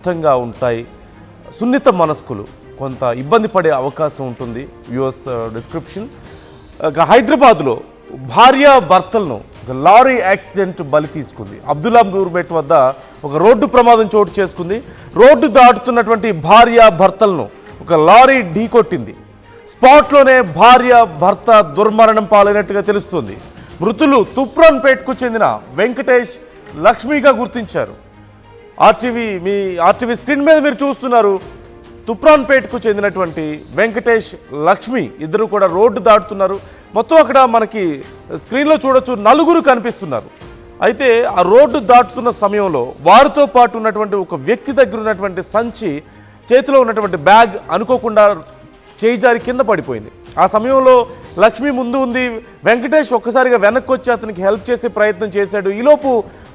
కష్టంగా ఉంటాయి. సున్నిత మనస్కులు కొంత ఇబ్బంది పడే అవకాశం ఉంటుంది. Viewers description. హైదరాబాద్లో భార్య భర్తలను ఒక లారీ యాక్సిడెంట్ బలి తీసుకుంది. అబ్దుల్లా నూర్బెట్ వద్ద ఒక రోడ్డు ప్రమాదం చోటు చేసుకుంది. రోడ్డు దాటుతున్నటువంటి భార్య భర్తలను ఒక లారీ ఢీకొట్టింది. స్పాట్లోనే భార్య భర్త దుర్మరణం పాలైనట్టుగా తెలుస్తుంది. మృతులు తుప్రాన్పేట్కు చెందిన వెంకటేష్, లక్ష్మిగా గుర్తించారు. ఆర్టీవీ స్క్రీన్ మీద మీరు చూస్తున్నారు. తుప్రాన్పేట్కు చెందినటువంటి వెంకటేష్, లక్ష్మి ఇద్దరు కూడా రోడ్డు దాటుతున్నారు. మొత్తం అక్కడ మనకి స్క్రీన్లో చూడొచ్చు, నలుగురు కనిపిస్తున్నారు. అయితే ఆ రోడ్డు దాటుతున్న సమయంలో వారితో పాటు ఉన్నటువంటి ఒక వ్యక్తి దగ్గర ఉన్నటువంటి సంచి, చేతిలో ఉన్నటువంటి బ్యాగ్ అనుకోకుండా చేయి జారి కింద పడిపోయింది. ఆ సమయంలో లక్ష్మి ముందు ఉంది. వెంకటేష్ ఒక్కసారిగా వెనక్కి వచ్చి అతనికి హెల్ప్ చేసే ప్రయత్నం చేశాడు. ఈలోపు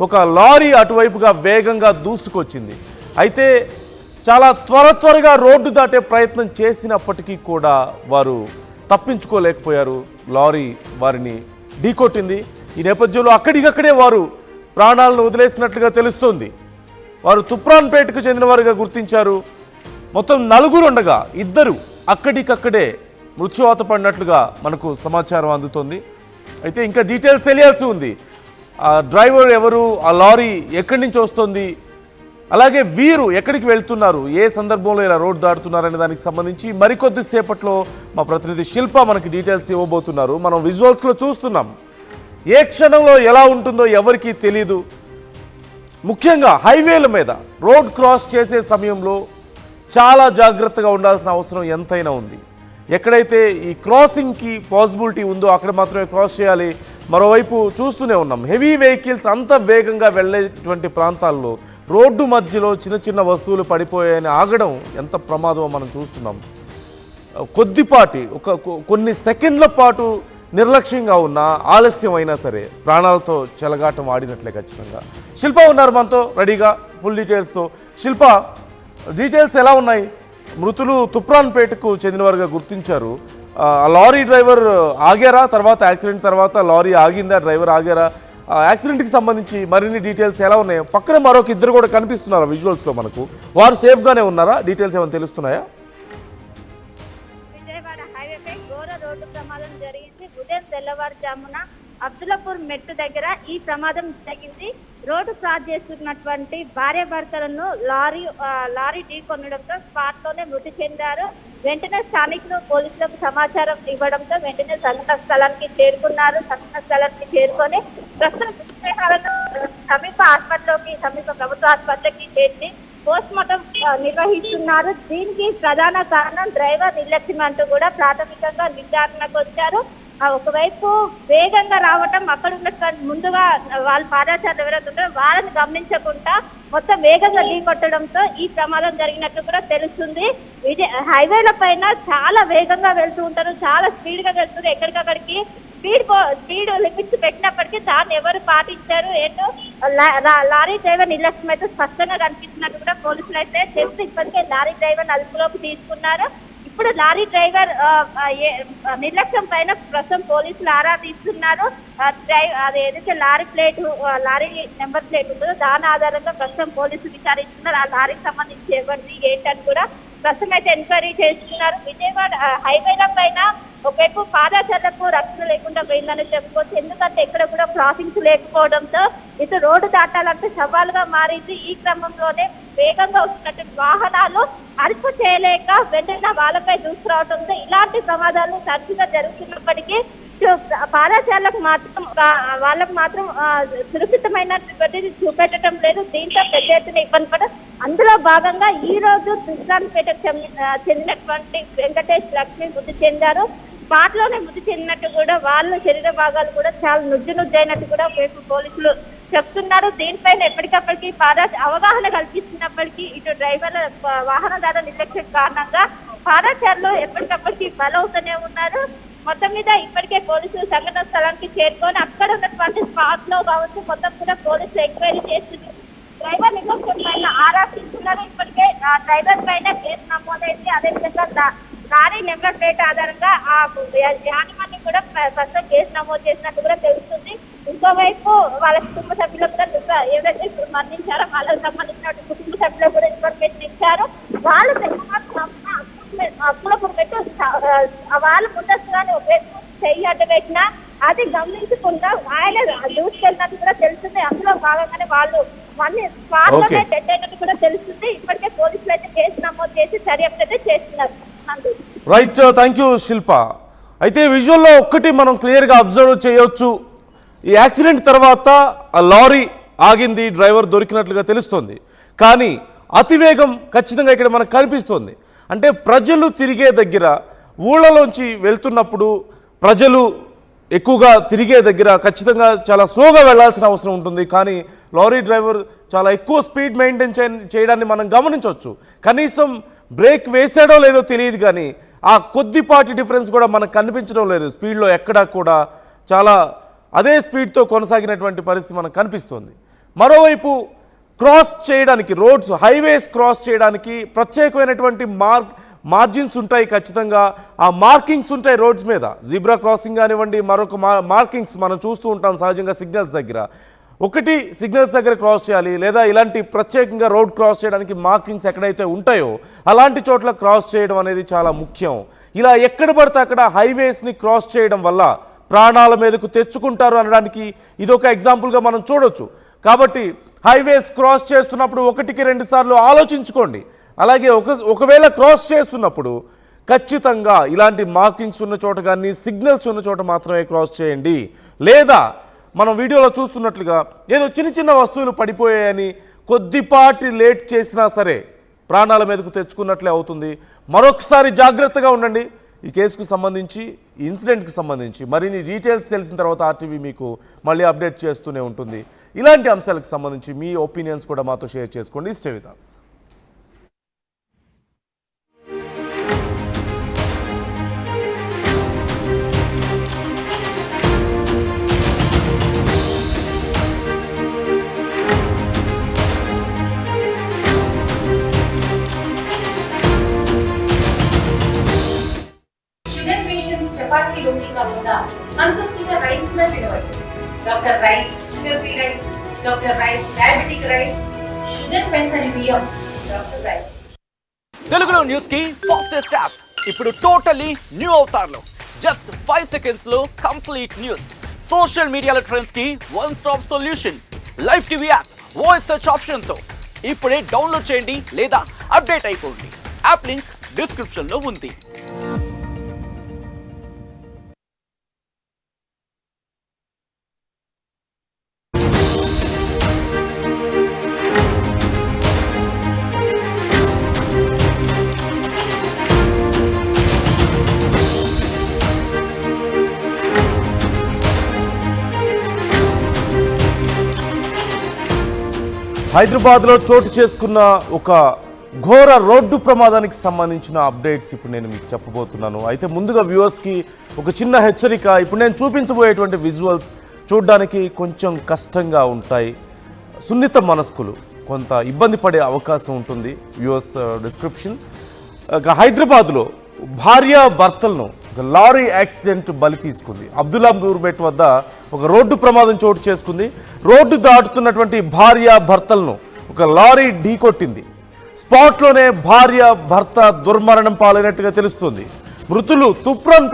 ఒక లారీ అటువైపుగా వేగంగా దూసుకొచ్చింది. అయితే చాలా త్వరగా రోడ్డు దాటే ప్రయత్నం చేసినప్పటికీ కూడా వారు తప్పించుకోలేకపోయారు. లారీ వారిని ఢీకొట్టింది. ఈ నేపథ్యంలో అక్కడికక్కడే వారు ప్రాణాలను వదిలేసినట్లుగా తెలుస్తోంది. వారు తుప్రాన్పేటకు చెందినవారుగా గుర్తించారు. మొత్తం నలుగురు ఉండగా ఇద్దరు అక్కడికక్కడే మృత్యువాత పడినట్లుగా మనకు సమాచారం అందుతోంది. అయితే ఇంకా డీటెయిల్స్ తెలియాల్సి ఉంది. ఆ డ్రైవర్ ఎవరు, ఆ లారీ ఎక్కడి నుంచి వస్తుంది, అలాగే వీరు ఎక్కడికి వెళ్తున్నారు, ఏ సందర్భంలో ఇలా రోడ్డు దాటుతున్నారనే దానికి సంబంధించి మరికొద్ది సేపట్లో మా ప్రతినిధి శిల్ప మనకి డీటెయిల్స్ ఇవ్వబోతున్నారు. మనం విజువల్స్లో చూస్తున్నాం. ఏ క్షణంలో ఎలా ఉంటుందో ఎవరికీ తెలీదు. ముఖ్యంగా హైవేల మీద రోడ్ క్రాస్ చేసే సమయంలో చాలా జాగ్రత్తగా ఉండాల్సిన అవసరం ఎంతైనా ఉంది. ఎక్కడైతే ఈ క్రాసింగ్కి పాసిబిలిటీ ఉందో అక్కడ మాత్రమే క్రాస్ చేయాలి. మరోవైపు చూస్తూనే ఉన్నాం, హెవీ వెహికల్స్ అంత వేగంగా వెళ్ళేటువంటి ప్రాంతాల్లో రోడ్డు మధ్యలో చిన్న వస్తువులు పడిపోయాయని ఆగడం ఎంత ప్రమాదమో మనం చూస్తున్నాం. కొద్దిపాటి కొన్ని సెకండ్ల పాటు నిర్లక్ష్యంగా ఉన్నా, ఆలస్యం అయినా సరే ప్రాణాలతో చెలగాటం ఆడినట్లే ఖచ్చితంగా. శిల్ప ఉన్నారు మనతో రెడీగా ఫుల్ డీటెయిల్స్తో. శిల్ప, డీటెయిల్స్ ఎలా ఉన్నాయి? మృతులు తుప్రాన్పేటకు చెందినవారుగా గుర్తించారు. ఆ లారీ డ్రైవర్ ఆగారా? తర్వాత యాక్సిడెంట్ తర్వాత లారీ ఆగిందా? డ్రైవర్ ఆగారా? యాక్సిడెంట్కి సంబంధించి మరిన్ని డీటెయిల్స్ ఎలా ఉన్నాయి? పక్కన మరొక ఇద్దరు కూడా కనిపిస్తున్నారు విజువల్స్లో మనకు. వారు సేఫ్గానే ఉన్నారా? డీటెయిల్స్ ఏమైనా తెలుస్తున్నాయా? విజయవాడ హైవేపై ఘోర రోడ్డు ప్రమాదం జరిగింది. ఉదయం తెల్లవారుజామున అబ్దుల్లాపూర్ మెట్టు దగ్గర ఈ ప్రమాదం జరిగింది. రోడ్డు క్రాస్ చేస్తున్నటువంటి భార్యాభర్తలను లారీ ఢీకొనడంతో స్పాట్ లోనే మృతి చెందారు. వెంటనే స్థానికులు పోలీసులకు సమాచారం ఇవ్వడంతో వెంటనే సంఘటన స్థలానికి చేరుకున్నారు. సంఘటన స్థలానికి చేరుకొని ప్రస్తుతం మృతదేహాలను సమీప ప్రభుత్వ ఆసుపత్రికి చేర్చి పోస్ట్ మార్టం నిర్వహిస్తున్నారు. దీనికి ప్రధాన కారణం డ్రైవర్ నిర్లక్ష్యం అంటూ కూడా ప్రాథమికంగా నిర్ధారణకు వచ్చారు. ఒకవైపు వేగంగా రావటం, అక్కడ ఉన్న ముందుగా వాళ్ళ పాదచారులు ఎవరైతే ఉంటారో వాళ్ళని గమనించకుండా మొత్తం వేగంగా ఢీకొట్టడంతో ఈ ప్రమాదం జరిగినట్టు కూడా తెలుస్తుంది. హైవేల పైన చాలా వేగంగా వెళ్తూ ఉంటారు, చాలా స్పీడ్ గా వెళ్తున్నారు. ఎక్కడికక్కడికి స్పీడ్ లిమిట్స్ పెట్టినప్పటికీ దాన్ని ఎవరు పాటించారు ఏంటో లారీ డ్రైవర్ నిర్లక్ష్యం అయితే స్పష్టంగా కనిపిస్తున్నట్టు కూడా పోలీసులు అయితే చెప్తూ ఇప్పటికే లారీ డ్రైవర్ అదుపులోకి తీసుకున్నారు. ఇప్పుడు లారీ డ్రైవర్ నిర్లక్ష్యం పైన ప్రస్తుతం పోలీసులు ఆరా తీస్తున్నారు. అది ఏదైతే లారీ నెంబర్ ప్లేట్ ఉంటుందో దాని ఆధారంగా ప్రస్తుతం పోలీసులు విచారిస్తున్నారు. ఆ లారీకి సంబంధించి ఎవరిది ఏంటని కూడా ప్రస్తుతం అయితే ఎంక్వైరీ చేస్తున్నారు. విజయవాడ హైవేల పైన ఒకవైపు పాదచారులకు రక్షణ లేకుండా పోయిందని చెప్పుకోవచ్చు. ఎందుకంటే ఇక్కడ కూడా క్రాసింగ్స్ లేకపోవడంతో ఇటు రోడ్డు దాటాలంటే సవాలుగా మారింది. ఈ క్రమంలోనే వేగంగా వస్తున్నటువంటి వాహనాలు అదుపు చేయలేక వెంటనే వాళ్ళపై దూసుకురావడంతో ఇలాంటి ప్రమాదాలు తరచుగా జరుగుతున్నప్పటికీ పాదచారులకు మాత్రం సురక్షితమైనటువంటిది చూపెట్టడం లేదు. దీంతో పెద్ద ఎత్తున ఇబ్బంది పడ అందులో భాగంగా ఈ రోజు తుప్రాన్పేటకు చెందినటువంటి వెంకటేష్, లక్ష్మి మృతి చెందారు. స్పాట్లోనే మృతి చెందినట్టు కూడా వాళ్ళ శరీర భాగాలు కూడా చాలా నుజ్జైనట్టు కూడా పోలీసులు చెప్తున్నారు. దీనిపైన ఎప్పటికప్పటికీ అవగాహన కల్పిస్తున్నప్పటికీ ఇటు డ్రైవర్ల వాహనదారుల నిర్లక్ష్యం కారణంగా పాదచారులు ఎప్పటికప్పటికీ బలవుతూనే ఉన్నారు. మొత్తం మీద ఇప్పటికే పోలీసులు సంఘటన స్థలానికి చేరుకొని అక్కడ ఉన్నటువంటి స్పాట్ లో కావచ్చు మొత్తం కూడా పోలీసులు ఎంక్వైరీ చేస్తుంది. డ్రైవర్ నిర్లక్ష్యం పైన ఆరా తీస్తున్నారు. ఇప్పటికే డ్రైవర్ పైన కేసు నమోదైంది. అదేవిధంగా లారీ నెంబర్ ప్లేట్ ఆధారంగా ఆ యాజమాన్యం కూడా ప్రస్తుతం కేసు నమోదు చేసినట్టు కూడా తెలుస్తుంది. ఇంకోవైపు వాళ్ళ కుటుంబ సభ్యులకు కూడా ఎవరైతే మరణించారో వాళ్ళకి సంబంధించిన కుటుంబ సభ్యులకు కూడా ఇప్పటికే వాళ్ళు ముందస్తుగానే చెయ్యి అడ్డు పెట్టినా అది గమనించకుండా ఆయన దూసుకెళ్ళినట్టు కూడా తెలుస్తుంది. అందులో భాగంగానే వాళ్ళు స్పాట్లోనే డెడ్ అయినట్టు కూడా తెలుస్తుంది. ఇప్పటికే పోలీసులు అయితే కేసు నమోదు చేసి చర్యలు అయితే చేస్తున్నారు. రైట్, థ్యాంక్ యూ శిల్ప. అయితే విజువల్లో ఒక్కటి మనం క్లియర్గా అబ్జర్వ్ చేయొచ్చు. ఈ యాక్సిడెంట్ తర్వాత ఆ లారీ ఆగింది, డ్రైవర్ దొరికినట్లుగా తెలుస్తోంది. కానీ అతివేగం ఖచ్చితంగా ఇక్కడ మనకు కనిపిస్తోంది. అంటే ప్రజలు తిరిగే దగ్గర, ఊళ్ళలోంచి వెళ్తున్నప్పుడు ప్రజలు ఎక్కువగా తిరిగే దగ్గర ఖచ్చితంగా చాలా స్లోగా వెళ్లాల్సిన అవసరం ఉంటుంది. కానీ లారీ డ్రైవర్ చాలా ఎక్కువ స్పీడ్ మెయింటైన్ చేయడాన్ని మనం గమనించవచ్చు. కనీసం బ్రేక్ వేసాడో లేదో తెలియదు, కానీ ఆ కొద్దిపాటి డిఫరెన్స్ కూడా మనకు కనిపించడం లేదు. స్పీడ్లో ఎక్కడా కూడా చాలా అదే స్పీడ్తో కొనసాగినటువంటి పరిస్థితి మనకు కనిపిస్తుంది. మరోవైపు క్రాస్ చేయడానికి, రోడ్స్ హైవేస్ క్రాస్ చేయడానికి ప్రత్యేకమైనటువంటి మార్జిన్స్ ఉంటాయి. ఖచ్చితంగా ఆ మార్కింగ్స్ ఉంటాయి రోడ్స్ మీద. జీబ్రా క్రాసింగ్ కానివ్వండి, మరొక మార్కింగ్స్ మనం చూస్తూ ఉంటాం సహజంగా సిగ్నల్స్ దగ్గర. ఒకటి సిగ్నల్స్ దగ్గర క్రాస్ చేయాలి, లేదా ఇలాంటి ప్రత్యేకంగా రోడ్ క్రాస్ చేయడానికి మార్కింగ్స్ ఎక్కడైతే ఉంటాయో అలాంటి చోట్ల క్రాస్ చేయడం అనేది చాలా ముఖ్యం. ఇలా ఎక్కడ పడితే అక్కడ హైవేస్ని క్రాస్ చేయడం వల్ల ప్రాణాల మీదకు తెచ్చుకుంటారు అనడానికి ఇదొక ఎగ్జాంపుల్గా మనం చూడొచ్చు. కాబట్టి హైవేస్ క్రాస్ చేస్తున్నప్పుడు 1-2 సార్లు ఆలోచించుకోండి. అలాగే ఒకవేళ క్రాస్ చేస్తున్నప్పుడు ఖచ్చితంగా ఇలాంటి మార్కింగ్స్ ఉన్న చోట కానీ సిగ్నల్స్ ఉన్న చోట మాత్రమే క్రాస్ చేయండి. లేదా మనం వీడియోలో చూస్తున్నట్లుగా ఏదో చిన్న వస్తువులు పడిపోయాయని కొద్దిపాటి లేట్ చేసినా సరే ప్రాణాల మీదకు తెచ్చుకున్నట్లే అవుతుంది. మరొకసారి జాగ్రత్తగా ఉండండి. ఈ కేసుకు సంబంధించి, ఈ ఇన్సిడెంట్కి సంబంధించి మరిన్ని డీటెయిల్స్ తెలిసిన తర్వాత ఆర్టీవీ మీకు మళ్ళీ అప్డేట్ చేస్తూనే ఉంటుంది. ఇలాంటి అంశాలకు సంబంధించి మీ ఒపీనియన్స్ కూడా మాతో షేర్ చేసుకోండి. Stay with us. చపాతీ రోటీ కాకుండా సంతృప్తిగా రైస్ కూడా తినవచ్చు. Doctor rice, sugar free rice, doctor rice diabetic rice, sugar పెన్సని బియ్యం, డాక్టర్ రైస్. తెలుగులో న్యూస్ కి ఫాస్టెస్ట్ యాప్ ఇప్పుడు టోటల్లీ న్యూ అవతార్లో. జస్ట్ 5 సెకండ్స్ లో కంప్లీట్ న్యూస్, సోషల్ మీడియాలో ట్రెండ్స్ కి one stop solution, live TV app, voice search option తో ఇప్పుడే డౌన్లోడ్ చేయండి లేదా అప్డేట్ అయిపోండి. యాప్ లింక్ డిస్క్రిప్షన్ లో ఉంది. హైదరాబాద్లో చోటు చేసుకున్న ఒక ఘోర రోడ్డు ప్రమాదానికి సంబంధించిన అప్డేట్స్ ఇప్పుడు నేను మీకు చెప్పబోతున్నాను. అయితే ముందుగా వ్యూవర్స్కి ఒక చిన్న హెచ్చరిక. ఇప్పుడు నేను చూపించబోయేటువంటి విజువల్స్ చూడడానికి కొంచెం కష్టంగా ఉంటాయి. సున్నిత మనస్కులు కొంత ఇబ్బంది పడే అవకాశం ఉంటుంది. Viewers description. హైదరాబాద్లో భార్య భర్తలను ఒక లారీ యాక్సిడెంట్ బలి తీసుకుంది. అబ్దుల్లాపూర్పేట వద్ద ఒక రోడ్డు ప్రమాదం చోటు చేసుకుంది. రోడ్డు దాటుతున్నటువంటి భార్య భర్తలను ఒక లారీ ఢీకొట్టింది. స్పాట్లోనే భార్య భర్త దుర్మరణం పాలైనట్టుగా తెలుస్తుంది. మృతులు తుప్రాన్పేట